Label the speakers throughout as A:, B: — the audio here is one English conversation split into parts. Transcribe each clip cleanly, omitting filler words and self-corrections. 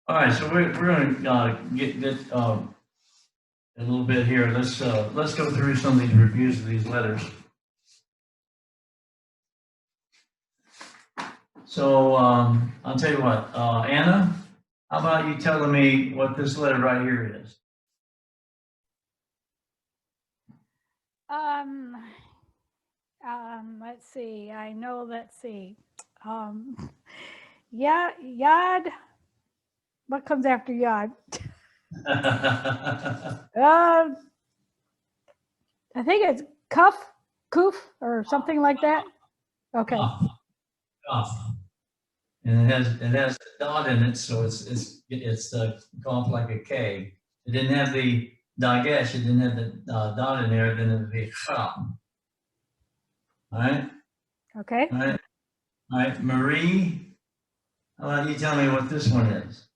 A: All right, so we're going to get a little bit here. Let's go through some of these reviews of these letters. So I'll tell you what, Anna, how about you telling me what this letter right here is?
B: Let's see. I know. Let's see. Yeah, Yad. What comes after Yad? I think it's Kuf, or something like that. Okay.
A: And it has a dot in it, so it's golf like a K. It didn't have the dagesh, it didn't have the dot in there, then it'd be cham. All right.
B: Okay.
A: All right. All right, Marie, how about you tell me what this one is?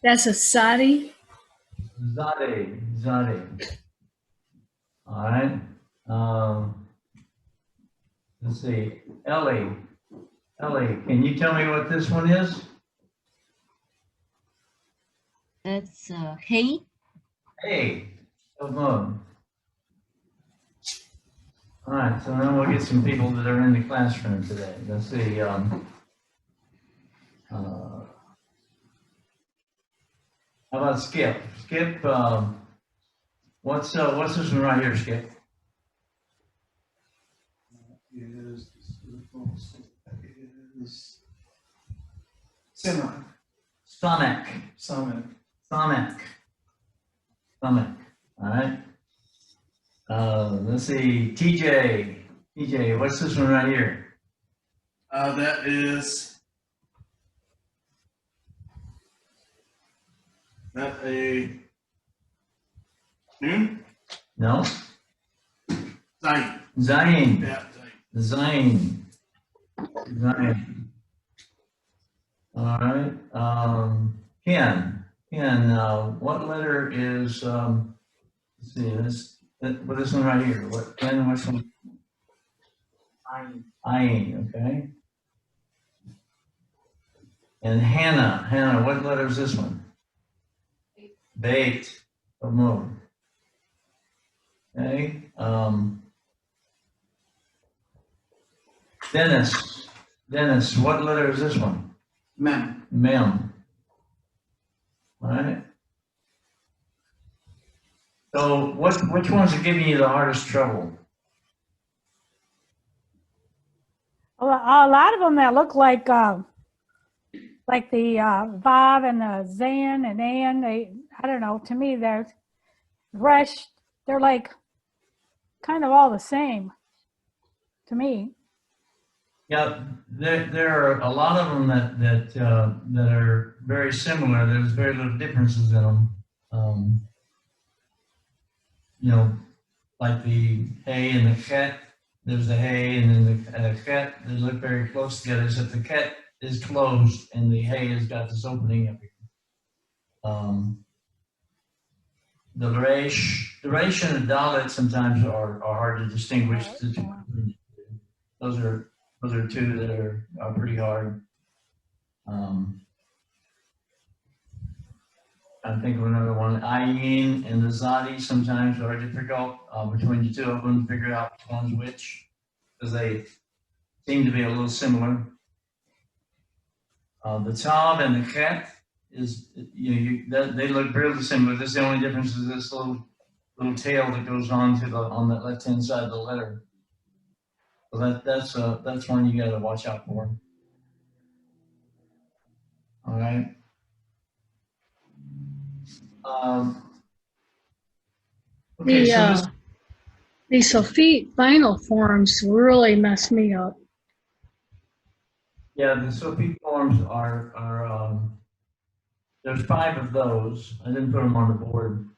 C: That's a sari.
A: Zade. All right. Let's see. Ellie, can you tell me what this one is?
D: That's hey.
A: Hey, come on. All right, so then we'll get some people that are in the classroom today. Let's see. How about Skip? Skip, what's this one right here, Skip?
E: Is Sonic.
A: All right. Let's see. TJ, what's this one right here?
E: That is a noon.
A: No.
E: Zayn.
A: Zayn.
E: Yeah,
A: Zayn. All right. Ken, what letter is, let's see, this one right here. What, Ken, what's one? Ayin, okay. And Hannah, what letter is this one? Bait. Move. Okay. Dennis, what letter is this one? Mem. All right. So which ones are giving you the hardest trouble?
B: A lot of them that look like the Vav and the Zan and An. I don't know. To me, they're Resh. They're like kind of all the same. To me.
A: Yeah, there are a lot of them that are very similar. There's very little differences in them. You know, like the hay and the ket. There's the hay and then the ket. They look very close together, except the ket is closed and the hay has got this opening up here. The resh and the dalit sometimes are hard to distinguish. Those are two that are pretty hard. I think of another one. Ayin and the Zadi sometimes are difficult between the two of them to figure out which one's which, because they seem to be a little similar. The Tav and the Chet is, they look really similar. This is the only difference is this little tail that goes on the left-hand side of the letter. So that's one you got to watch out for. All right. Okay,
C: the Sofit final forms really mess me up.
A: Yeah, the Sofit forms are there's 5 of those. I didn't put them on the board,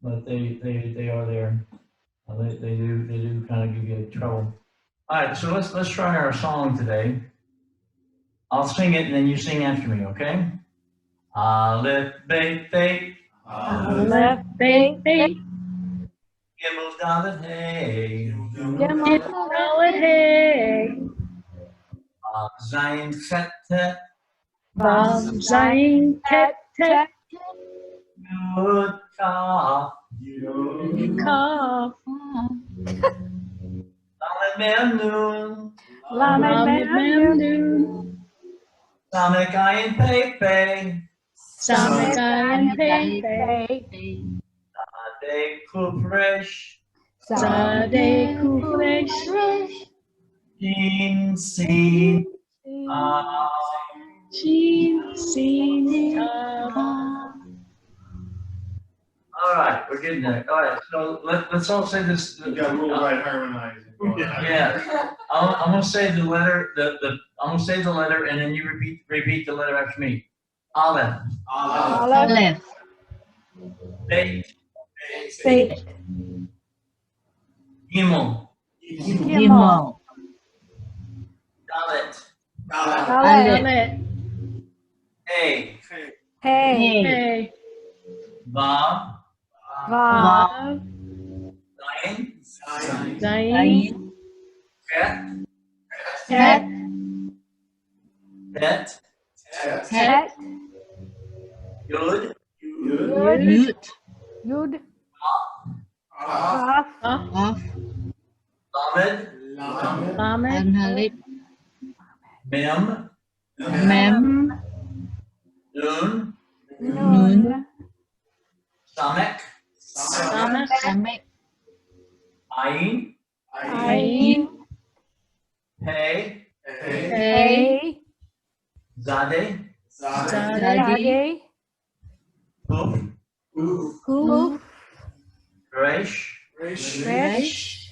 A: but they are there. They do kind of give you trouble. All right, so let's try our song today. I'll sing it and then you sing after me, okay? Aleph, Beit, Beit.
B: Aleph, Beit, Beit.
A: Gimel, Dalet, Hey.
B: Gimel,
C: Dalet, Hey.
A: Zayin, Chet, Tet,
C: Vav, Zayin, Tet, Tet,
A: Yud, Kaf,
C: Kaf,
A: Lamed, Mem, Nun,
B: Lamed,
C: Lamed, Mem, Nun,
A: Samek, Ayin, Pei, Pei,
C: Samek, Ayin, Pei, Pei,
B: Pei,
A: Ade, Kuf, Resh,
C: Zadeh, Kuf, Resh,
A: Shin, Sin,
C: Shin, Sin, Tav.
A: All right, we're getting there. All right, so let's all say this.
F: You got a little right harmonizing. going on.
A: Yeah, I'm gonna say the letter, I'm gonna say the letter, and then you repeat the letter after me. Aleph,
B: Aleph,
D: Aleph.
A: Bet,
B: Bet,
A: Gimel,
B: Gimel,
A: Dalet,
B: Dalet,
C: Dalet,
A: Hey,
B: Hey,
C: Hey,
A: Vav,
B: Vav,
C: Vav,
A: Zayin,
C: Zayin,
A: Chet,
B: Tet,
A: Bet,
B: Tet,
A: Yud,
B: Yud,
D: Yud.
B: Yud,
E: Kaf,
B: Kaf,
D: Kaf.
A: Lamed,
C: Lamed,
D: Lamed.
A: Mem,
D: Mem.
A: Nun,
B: Nun,
A: Samek,
C: Samek,
D: Samek.
A: Ayin,
B: Ayin,
A: Pei,
B: Pei,
A: Zadeh,
C: Zadeh,
B: Zadeh,
A: Kuf,
B: Kuf,
A: Resh,
B: Resh,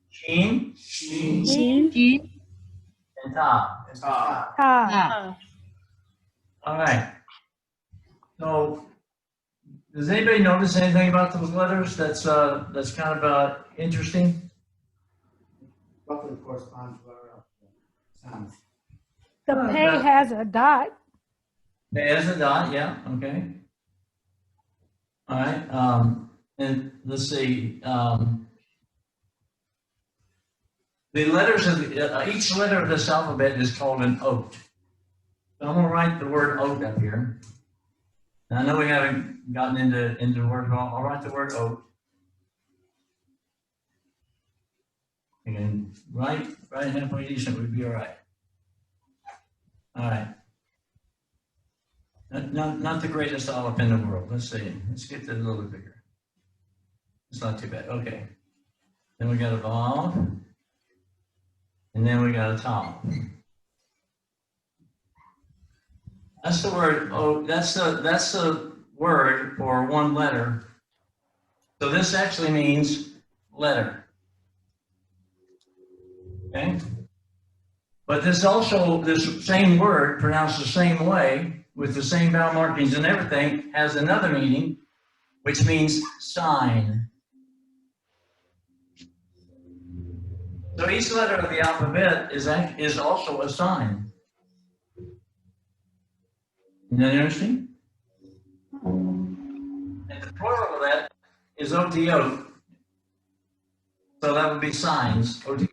A: Shin,
B: Shin,
D: Shin.
A: and Tav.
B: Tav.
D: Tav.
A: All right. So, does anybody notice anything about those letters that's kind of interesting?
E: roughly corresponds to our sounds.
B: The Pei has a dot.
A: There's a dot, yeah, okay. All right, and let's see, the letters of each letter of this alphabet is called an oat. So I'm gonna write the word oat up here. And I know we haven't gotten into the word, I'll write the word oat. And right halfway decent would be all right. All right. Not the greatest olive in the world. Let's see. Let's get that a little bit bigger. It's not too bad. Okay. Then we got a Vav. And then we got a Tav. That's the word. Oh, that's the word for one letter. So this actually means letter. Okay. But this same word pronounced the same way with the same vowel markings and everything has another meaning, which means sign. So each letter of the alphabet is also a sign. Isn't that interesting? And the plural of that is OTO. So that would be signs, OTO.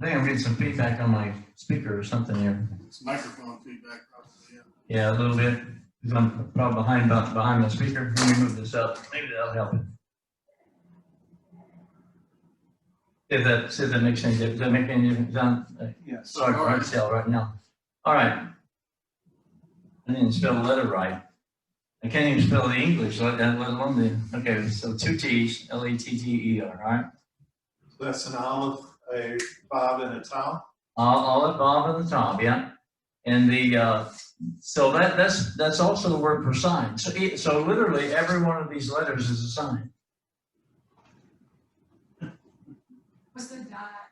A: I think I'm getting some feedback on my speaker or something here.
E: It's microphone feedback, probably, yeah.
A: Yeah, a little bit, because I'm probably behind the speaker. Let me move this up. Maybe that'll help it. See if that makes any difference. Does that make any difference, John?
E: Yes.
A: Sorry for hard sell right now. All right. I didn't spell the letter right. I can't even spell the English, let alone the, okay, so 2 T's, L-E-T-T-E-R, all right?
F: So that's an olive, a Vav, and a Tav.
A: Olive, Bob, and the top, yeah. And the, so that's also the word for sign. So literally every one of these letters is a sign.
G: What's the dot?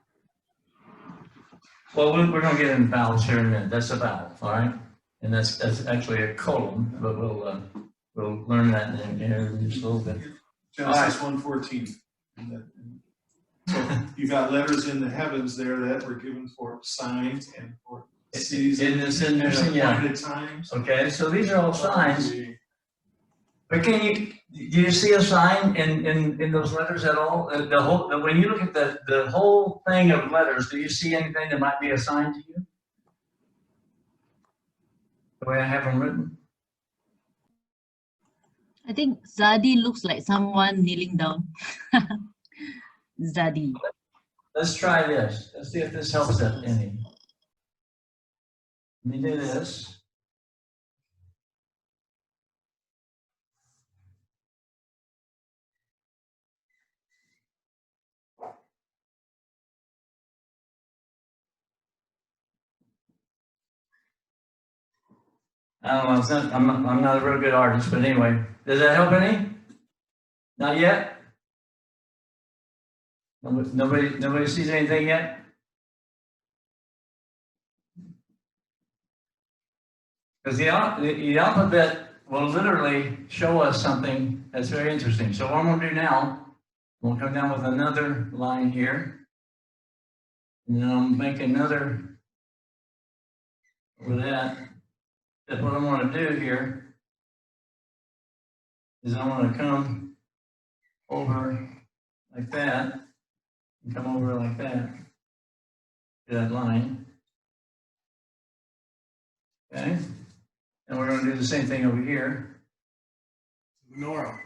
A: Well, we're gonna get into vowels here in a minute. That's a vowel, all right? And that's actually a colon, but we'll learn that in just a little bit.
F: Genesis 1:14. So you got letters in the heavens there that were given for signs and for seasons
A: Isn't this interesting?
F: and
A: Yeah.
F: appointed times.
A: Okay, so these are all signs. But can Do you see a sign in those letters at all? The whole, when you look at the whole thing of letters, do you see anything that might be a sign to you? The way I have them written?
D: I think Zadi looks like someone kneeling down. Zadi.
A: Let's try this. Let's see if this helps us any. Let me do this. I don't know, it's not, I'm not a real good artist, but anyway, does that help any? Not yet? Nobody sees anything yet? Because the alphabet will literally show us something that's very interesting. So what I'm gonna do now, we'll come down with another line here. And then I'll make another with that. That's what I'm gonna do here is I'm gonna come over like that and come over like that to that line. Okay, and we're gonna do the same thing over here.
E: Menorah.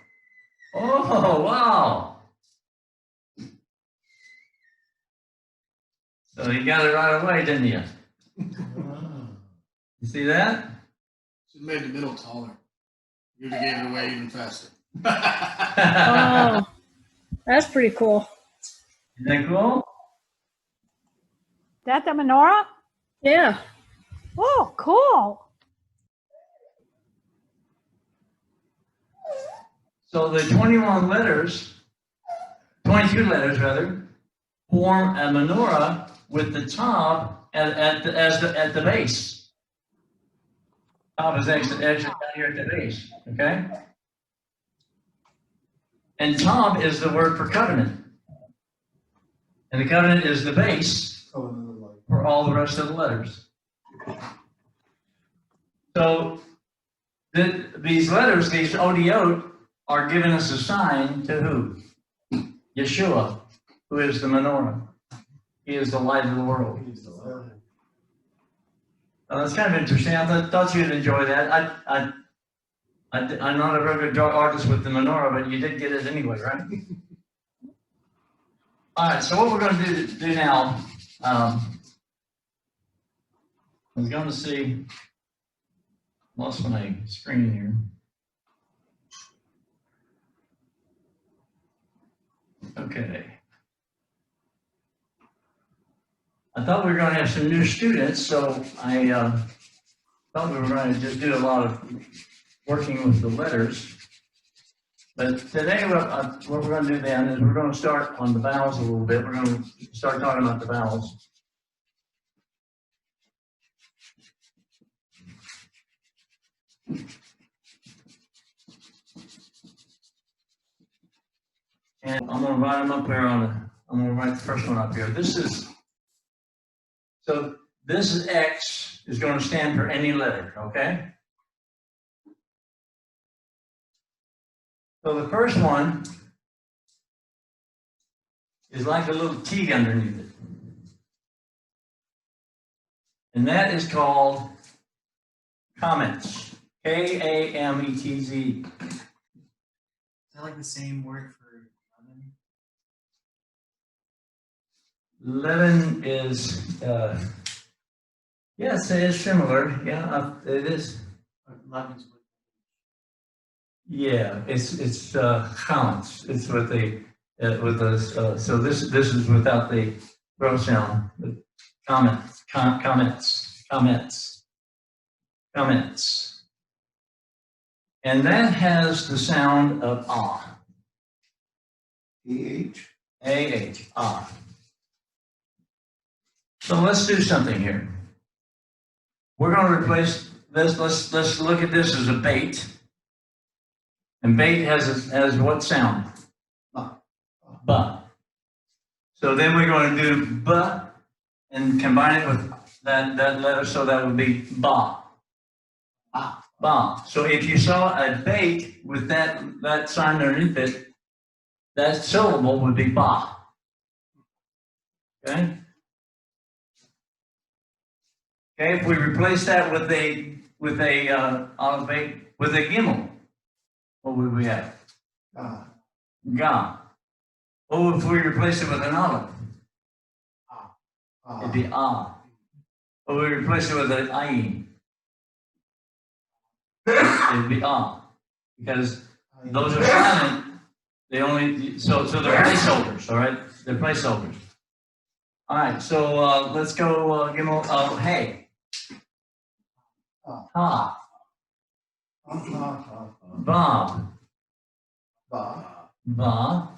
A: Oh, wow. So you got it right away, didn't you? You see that?
E: Should have made the middle taller. You'd have gave it away even faster.
C: Oh, that's pretty cool.
A: Isn't that cool?
B: That the menorah?
C: Yeah.
B: Oh, cool.
A: So the 21 letters, 22 letters rather, form a menorah with the top at the base. Top is actually down here at the base, okay? And top is the word for covenant. And the covenant is the base for all the rest of the letters. So these letters, these odiot, are giving us a sign to who? Yeshua, who is the menorah. He is the light of the world. That's kind of interesting. I thought you'd enjoy that. I'm not a very good artist with the menorah, but you did get it anyway, right? All right, so what we're going to do now, I was going to see, lost my screen here. Okay. I thought we were going to have some new students, so I thought we were going to just do a lot of working with the letters. But today, what we're going to do then is we're going to start on the vowels a little bit. We're going to start talking about the vowels. And I'm going to write them up here I'm going to write the first one up here. So this is X is going to stand for any letter, okay? So the first one is like a little T underneath it. And that is called comments. K-A-M-E-T-Z.
H: Is that like the same word for lemon?
A: Leaven is, yes, it is similar. Yeah, it is.
H: Lemon's with.
A: Yeah, it's comments. It's with the so this is without the throat sound. The comments, and that has the sound of ah.
E: E-H.
A: A-H, ah. So let's do something here. We're going to replace this. Let's look at this as a bait. And bait has what sound? Ba. So then we're going to do ba and combine it with that letter, so that would be ba. Ba. Ba. So if you saw a bait with that sign underneath it, that syllable would be ba. Okay? Okay, if we replace that with a olive bait with a gimel, what would we have?
F: Ah,
A: Ga. What if we replace it with an olive? It'd be ah. What if we replace it with an ayin? It'd be ah. Because those are silent. They only, so they're placeholders, all right? They're placeholders. All right, so let's go, gimel, hey. Ha. Ba. Ba.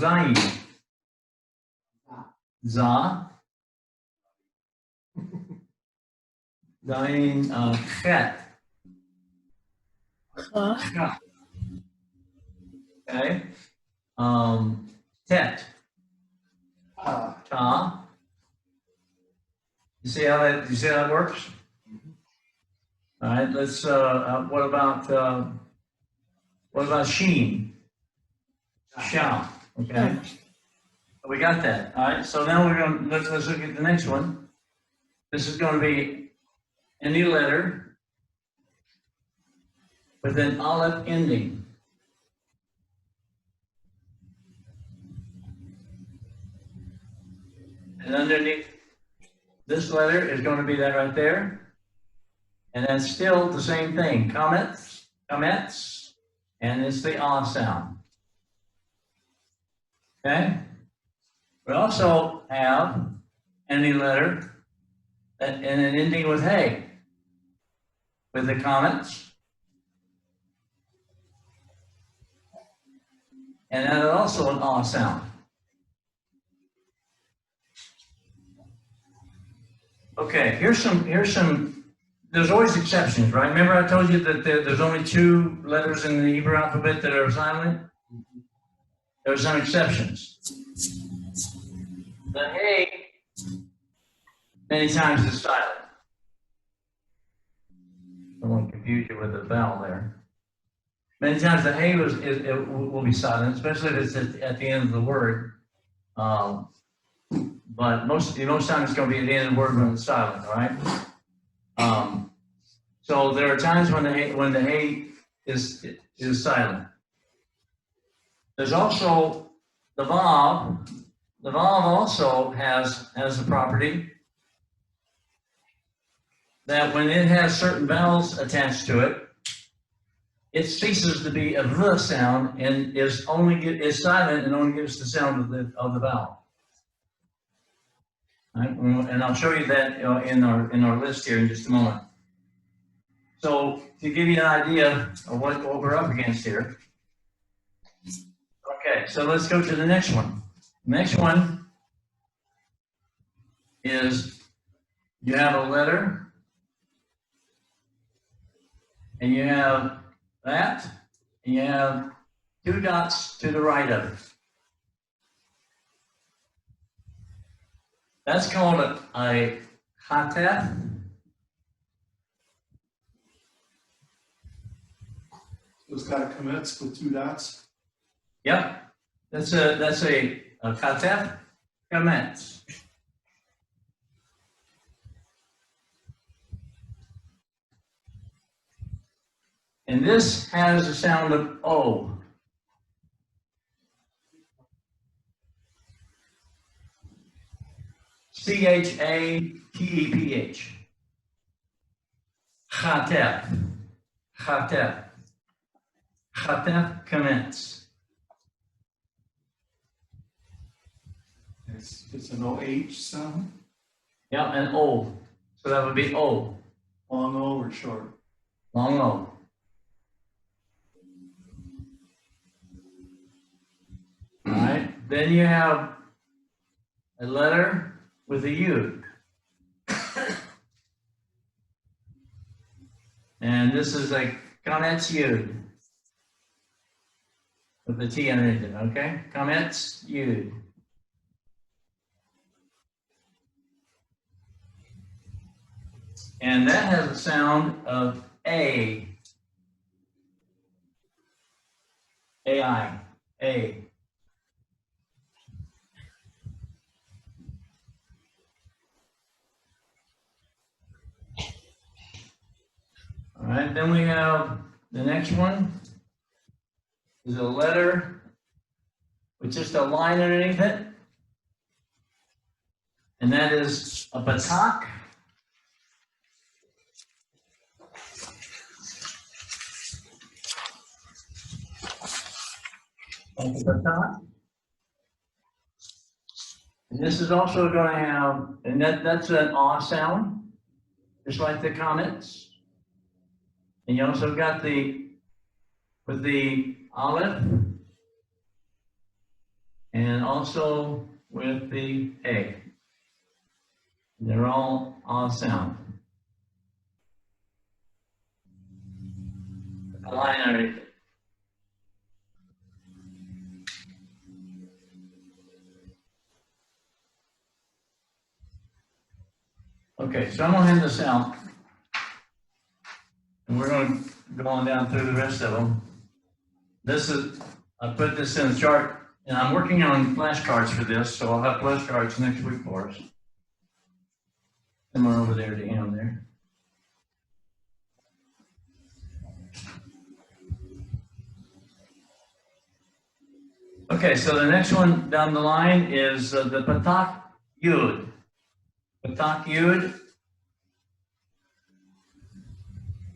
A: Zayin. Za. Zayin, chet. Okay. Tet. Ta. You see how that works? All right, let's, what about sheen? Sha, okay? We got that, all right? So now let's look at the next one. This is gonna be any letter with an aleph ending. And underneath this letter is going to be that right there. And that's still the same thing, comments, and it's the ah sound. Okay? We also have any letter and an ending with hey, with the comments. And that is also an ah sound. Okay, here's some, there's always exceptions, right? Remember I told you that there's only 2 letters in the Hebrew alphabet that are silent? There are some exceptions. The hey, many times is silent. I won't confuse you with the vowel there. Many times the hey will be silent, especially if it's at the end of the word. But most times it's going to be at the end of the word when it's silent, all right? So there are times when the hey is silent. There's also the vav. The vav also has the property that when it has certain vowels attached to it, it ceases to be a v sound and is silent and only gives the sound of the vowel. Right? And I'll show you that in our list here in just a moment. So to give you an idea of what we're up against here. Okay, so let's go to the next one. Next one is you have a letter and you have that and you have 2 dots to the right of it. That's called a chatef.
F: It's got a commence with 2 dots.
A: Yep, that's a chatef commence. And this has the sound of O. Chateph. Chatef. Chatef. Chatef commence.
F: It's an OH sound,
A: Yeah, and O. So that would be O.
F: long O or short.
A: Long O. All right. Then you have a letter with a U. And this is a Kametz Yud. With the T underneath it, okay? Kametz Yud. And that has a sound of A. AI, A. All right, then we have the next one is a letter with just a line underneath it. And that is a batak. Like a batak. And this is also going to have, and that's an ah sound, just like the comets. And you also got with the aleph, and also with the A. They're all ah sound. A line underneath it. Okay, so I'm gonna hand this out. And we're gonna go on down through the rest of them. I put this in the chart, and I'm working on flashcards for this, so I'll have flashcards next week for us. Somewhere over there to him there. Okay, so the next one down the line is the Patak Yud. Patak Yud.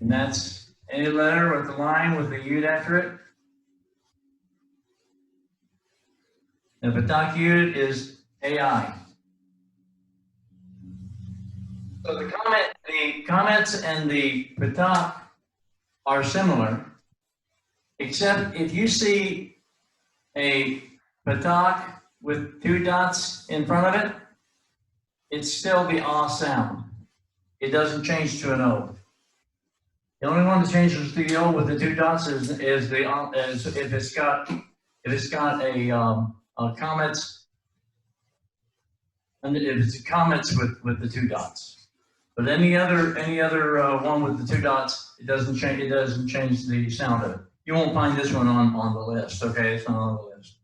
A: And that's any letter with a line with a Yud after it. And Patak Yud is AI. So the comments and the Patak are similar, except if you see a Patak with 2 dots in front of it, it's still the ah sound. It doesn't change to an O. The only one that changes to the O with the 2 dots is if it's got a comments, and if it's comments with the 2 dots. But any other one with the 2 dots, it doesn't change. It doesn't change the sound of it. You won't find this one on the list. Okay, it's not on the list.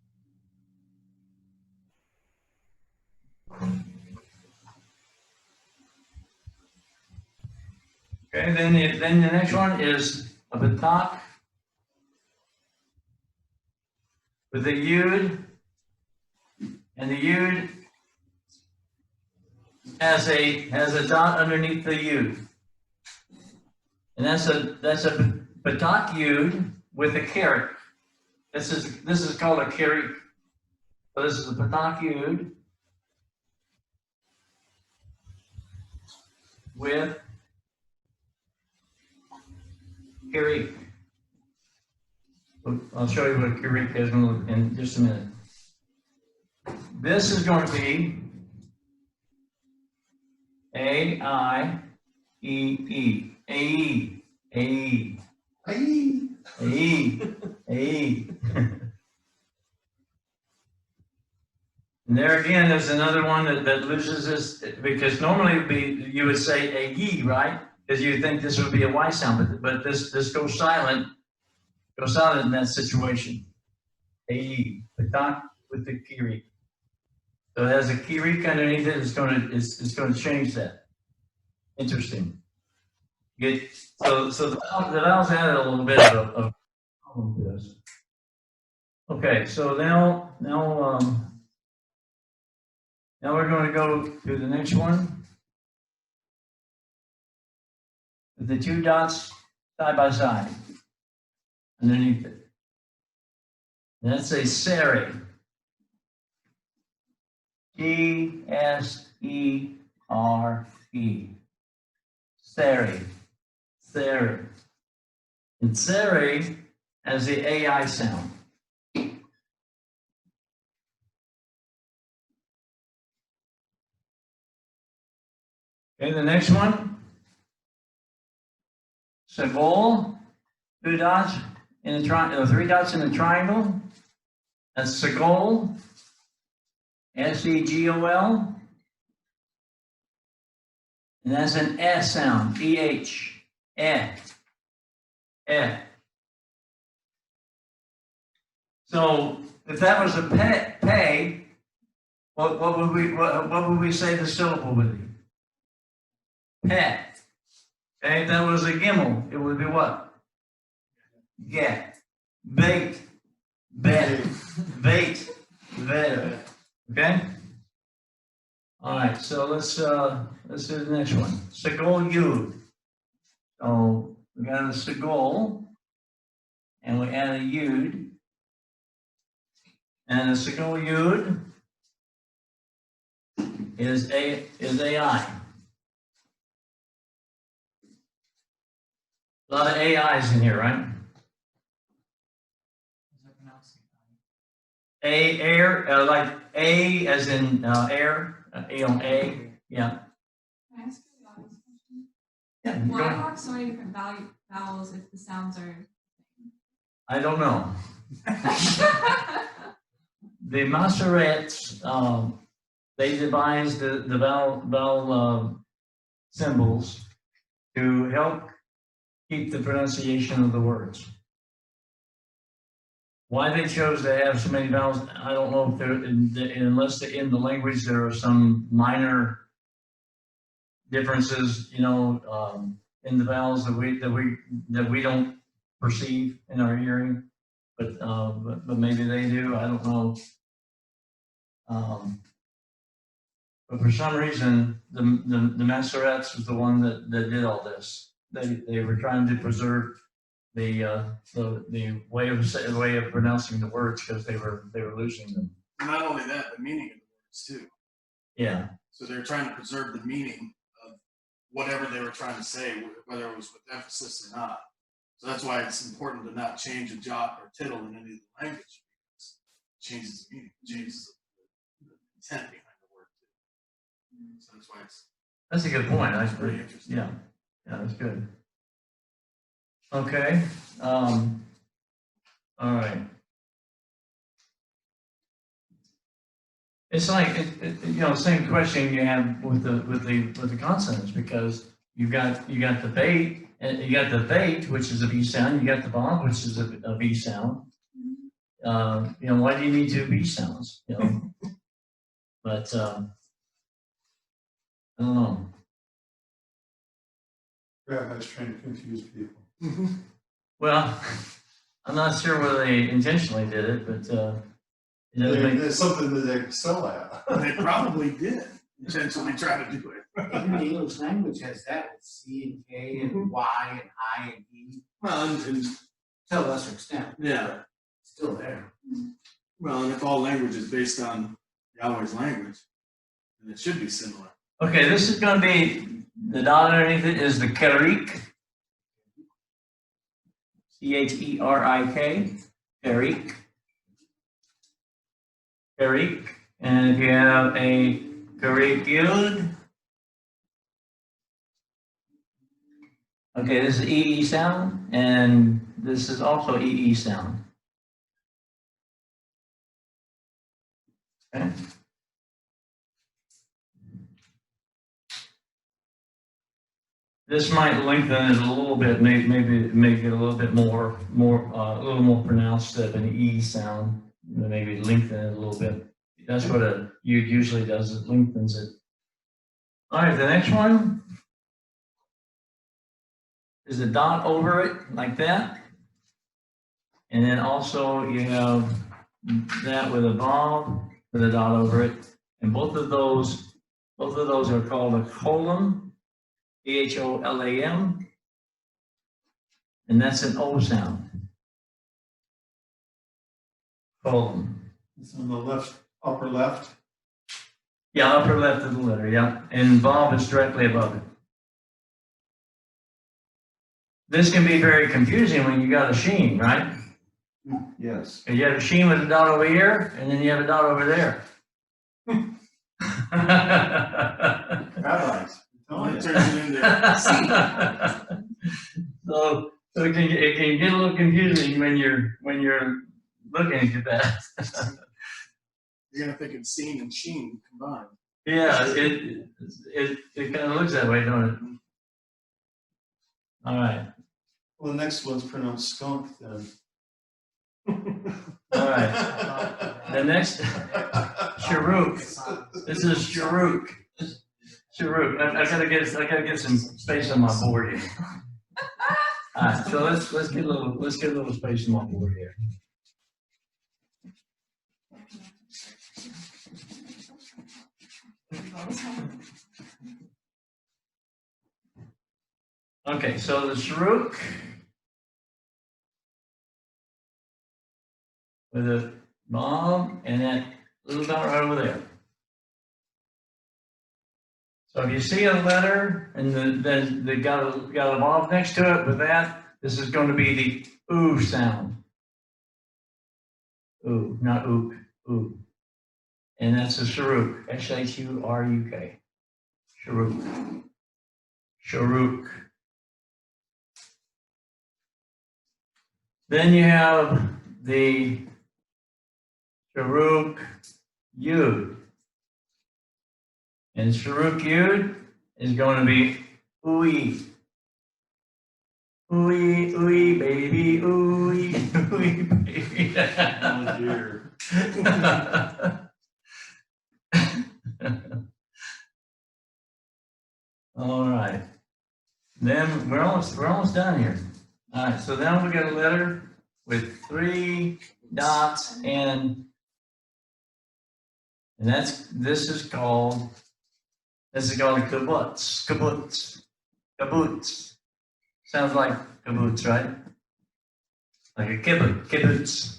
A: Okay, then the next one is a batak with a yud, and the yud has a dot underneath the yud, and that's a batak yud with a caret. This is called a caret. So this is a batak yud with caret. I'll show you what a caret is in just a minute. This is going to be A-I-E-E. A-E. A-E.
F: Aye.
A: A-E. A-E. And there again, there's another one that loses this, because normally you would say a-ye, right? Because you would think this would be a Y sound, but this goes silent in that situation. A-ye, batak with the kirik. So it has a kirik underneath it, it's going to change that. Interesting. So the vowels added a little bit of problem to this. Okay, so now we're going to go to the next one. With the 2 dots side by side underneath it. And that's a seri. T-S-E-R-E. Seri. Seri. And seri has the AI sound. Okay, the next one. Segol, 2 dots in a triangle, 3 dots in a triangle. That's segol, S-E-G-O-L. And that's an S sound, E-H, eh, eh. So if that was a pay, what would we say the syllable would be? Pet. Okay, if that was a gimel, it would be what? Get. Bait. Bet. Bait. Vet. Okay? All right, so let's do the next one. Segol Yud. So we got a Segol, and we add a Yud. And a Segol Yud is AI. A lot of AIs in here, right?
H: How's that pronounced?
A: Air, like A as in air, A, yeah.
G: Can I ask you the obvious question?
A: Yeah,
G: Why
A: go
G: do
A: ahead.
G: you have so many different vowels if the sounds are?
A: I don't know. The Masoretes, they devised the vowel symbols to help keep the pronunciation of the words. Why they chose to have so many vowels, I don't know if unless in the language there are some minor differences, in the vowels that we don't perceive in our hearing, but maybe they do. I don't know. But for some reason, the Masoretes was the one that did all this. They were trying to preserve the way of pronouncing the words because they were losing them.
E: Not only that, the meaning of the words too.
A: Yeah.
E: So they're trying to preserve the meaning of whatever they were trying to say, whether it was with emphasis or not. So that's why it's important to not change a jot or tittle in any of the language, because it changes the meaning, it changes the intent behind the word too. So that's why
A: That's a good point. I
E: it's very
A: agree.
E: interesting.
A: Yeah, that's good. Okay. All right. It's like same question you have with the consonants, because you got the bait, and you got the bait, which is a V sound. You got the bob, which is a V sound. Why do you need two V sounds? But I don't know.
F: Rabbi's trying to confuse people.
A: Well, I'm not sure whether they intentionally did it, but it doesn't make
F: It's something that they excel at.
E: They probably did intentionally try to do it.
I: Even the English language has that with C and K and Y and I and E,
E: Well, and
I: to a lesser extent,
E: yeah.
I: still there.
E: Well, and if all language is based on Yahweh's language, then it should be similar.
A: Okay, this is going to be the dot underneath it is the Kerik. Cherik. Kerik. Kerik. And if you have a Kerik Yud. Okay, this is EE sound, and this is also EE sound. Okay. This might lengthen it a little bit, maybe make it a little bit more, a little more pronounced of an E sound. Maybe lengthen it a little bit. That's what a Yud usually does, it lengthens it. All right, the next one is a dot over it, like that. And then also you have that with a bob, with a dot over it. And both of those are called a cholam. Cholam, and that's an O sound. Colon.
F: It's on the left, upper left.
A: Yeah, upper left of the letter, yeah. And Bob is directly above it. This can be very confusing when you got a sheen, right?
F: Yes.
A: You have a sheen with a dot over here, and then you have a dot over there.
F: Rabbis.
E: Well, it turns it into
A: So it can get a little confusing when you're looking at that.
E: you're gonna think it's seen and sheen combined.
A: Yeah, it kind of looks that way, don't it? All right,
F: Well, the next one's pronounced skunk then.
A: all right. The next, Sharuk. This is Sharuk. Sharuk. I gotta get some space on my board here. All right, so let's get a little space on my board here. Okay, so the Sharuk with a bomb and that little dot right over there. So if you see a letter and then they got a bomb next to it with that, this is going to be the ooh sound. Ooh, not ook, ooh. And that's a Sharuk, S-H-U-R-U-K. Sharuk. Sharuk. Then you have the Sharuk Yud. And Sharuk Yud is going to be ooey. Ooey, ooey, baby, ooey, ooey, baby.
F: Oh dear.
A: All right. Then we're almost done here. All right, so then we got a letter with 3 dots and this is called a kibbutz. Kibbutz. Kibbutz. Sounds like kibbutz, right? Like a kibbutz.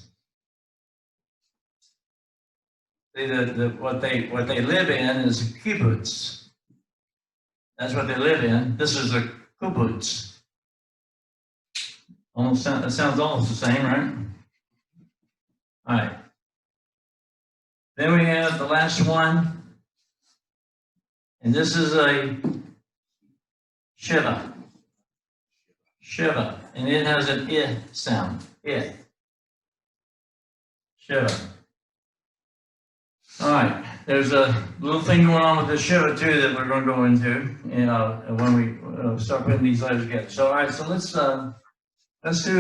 A: See, what they live in is a kibbutz. That's what they live in. This is a kibbutz. It sounds almost the same, right? All right. Then we have the last one, and this is a shiva. Shiva, and it has an I sound. I. Shiva. All right. There's a little thing going on with the shiva too that we're going to go into, when we start putting these letters together. So all right. So let's do